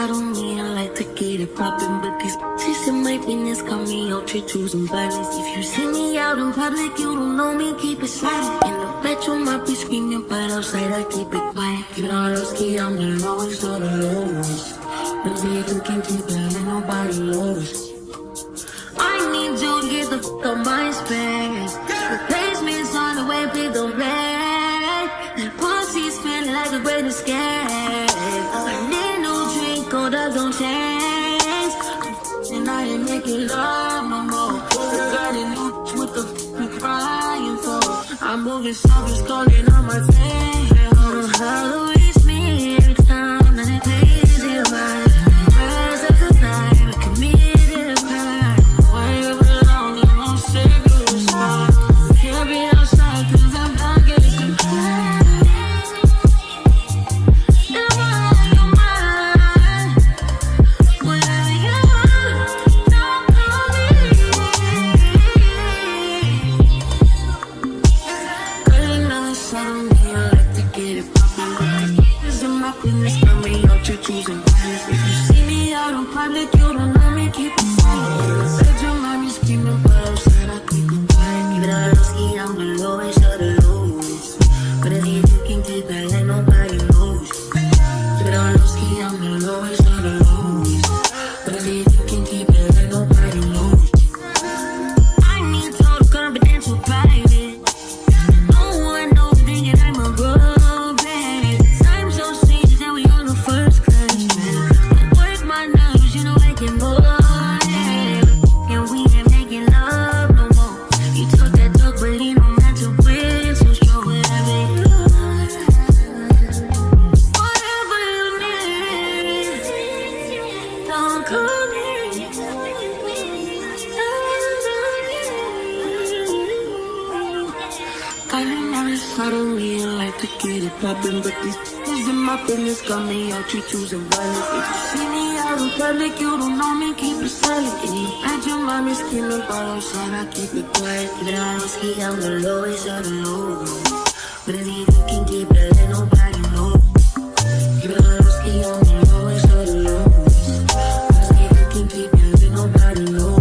side on me, I like to get it poppin', but these bitches in my business call me out to choosing violence. If you see me out in public, you don't know me, keep it silent. In the bedroom, I be screaming, but outside I keep it quiet. You know I'm ski, I'm the lowest of the lowest. But if you can keep it, ain't nobody knows. I need you to get the fuck on my space. Replacement's on the way, please don't play. That pussy's feeling like a great escape. I need no drink, cold up don't change. And I ain't making love no more. Got a new what the fuck you crying for? I'm moving soft, it's calling on my face. I don't know how to reach me every time that it pays you right. Rise up the night, we committed a crime. Wherever long, you won't say goodbye. Can't be outside, cause I'm not getting too high. Choosing violence. If you see me out in public, you don't know me, keep it silent. Said your mommy screaming, but outside I keep it quiet. Keep it all low-key, I'm the lowest of the lowest. But if you can keep it, ain't nobody knows. Keep it all low-key, I'm the lowest of the lowest. But if you can keep it, ain't nobody knows. I need total confidential private. No one knows thinking I'm a girl, babe. I'm so serious that we on the first. Suddenly I like to get it poppin', but these bitches in my business got me out, you choosing violence. If you see me out in public, you don't know me, keep it silent. In the bedroom, I'm just screaming, but outside I keep it quiet. Keep it on ski, I'm the lowest of the low. But if you can keep it, ain't nobody knows. Keep it on ski, I'm the lowest of the low. But if you can keep it, ain't nobody knows.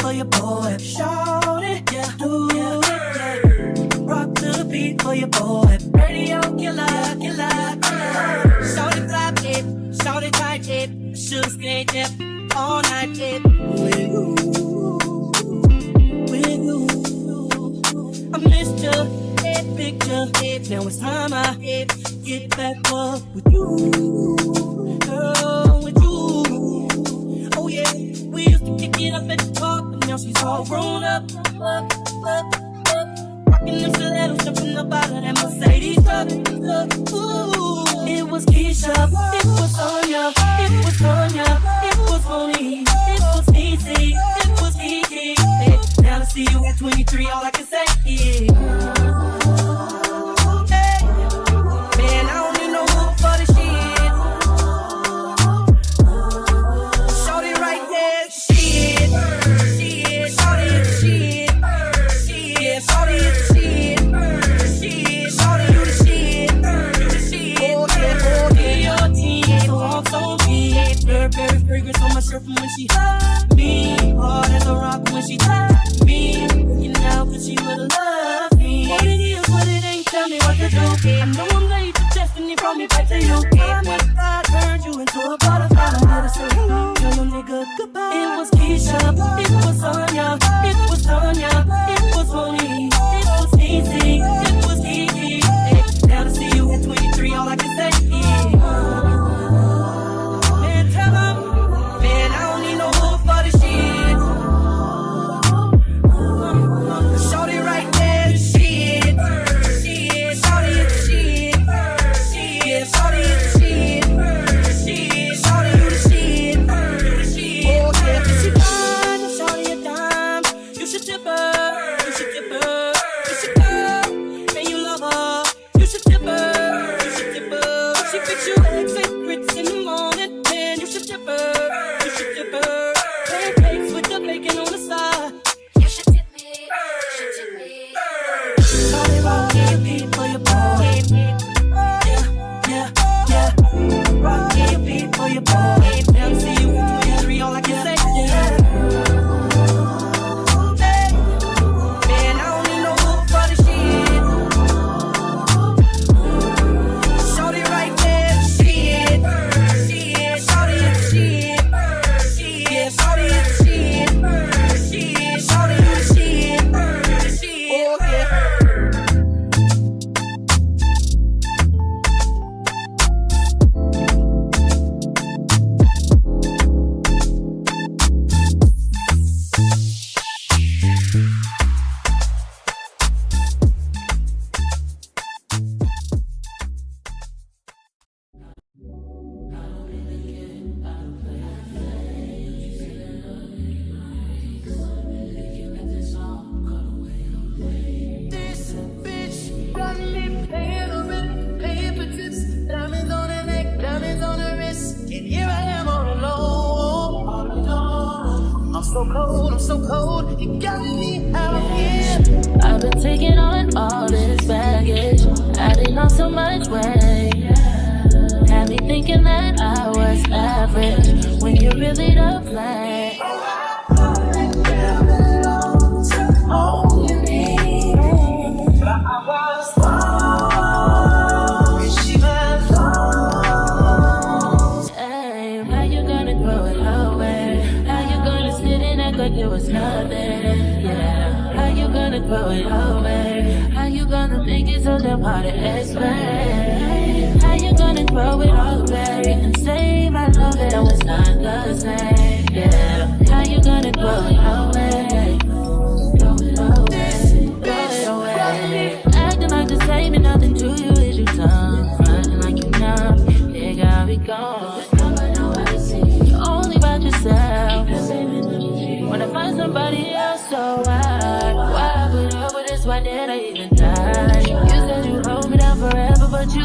for your boy. Shout it, yeah, do it, yeah. Rock to the beat for your boy. Radio killer, killer, killer. Shout it, clap it, shout it, tight it. Should skate it all night it. With you, with you. I missed you, that picture. Now it's time I get back up with you, girl, with you. Oh yeah, we used to kick it up at the top, but now she's all grown up. Rockin' them stilettos, jumping up out of that Mercedes truck. Ooh, it was Keisha, it was Sonya, it was Tanya, it was Monique, it was easy, it was Kiki. Hey, now to see you at 23, all I can say is, hey, man, I don't need no hoop for the shit. Shorty right there, shit, shit, shorty is shit, shit, shorty is shit, shit, shorty you the shit, you the shit. Oh yeah, your team, so I'm so deep. Burberry fragrance on my shirt from when she hugged me. Hard as a rock when she touched me. Looking out 'cause she would've loved me. What it is, what it ain't, tell me what to do. I know I'm late, but destiny brought me back to you. I must have turned you into a butterfly. I had to say hello, tell your nigga goodbye. It was Keisha, it was Sonya, it was Tanya, it was Monique, it was easy, it was Kiki. Hey, now to see you at 23, all I can say is, man, tell him, man, I don't need no hook for the shit. Shorty right there, shit, shit, shorty is shit, shit, shorty is shit, shit, shorty you the shit, you the shit. Oh yeah, if she fine, if shorty a dime, you should tip her, you should tip her. If she girl, and you love her, you should tip her, you should tip her. If she fix you eggs and grits in the morning, man, you should tip her, you should tip her. Pancakes with the bacon on the side. You should tip me, you should tip me. Shawty rock your beat for your boy. Yeah, yeah, yeah. Rock your beat for your boy. Now to see you at 23, all I can say is, hey, man, I don't need no hook for the shit. Shorty right there, shit, shit, shorty is shit, shit, shorty is shit, shit, shorty you the shit, you the shit. Oh yeah. This bitch got me paying for trips, diamonds on her neck, diamonds on her wrist, and here I am all alone, all alone. I'm so cold, you got me out here. I've been taking on all this baggage, adding on so much weight. Had me thinking that I was average when you really don't play. Hey, how you gonna throw it away? How you gonna sit and act like it was nothing? Yeah, how you gonna throw it away? How you gonna make it so damn hard to explain? How you gonna throw it away and say my love that was not the same? Yeah, how you gonna throw it away? Throw it away, throw it away. Acting like the same and nothing to you is your tongue. Running like you numb, it got me gone. You're only about yourself. When I find somebody else, so why put up with this? Why did I even die? You said you hold me down forever, but you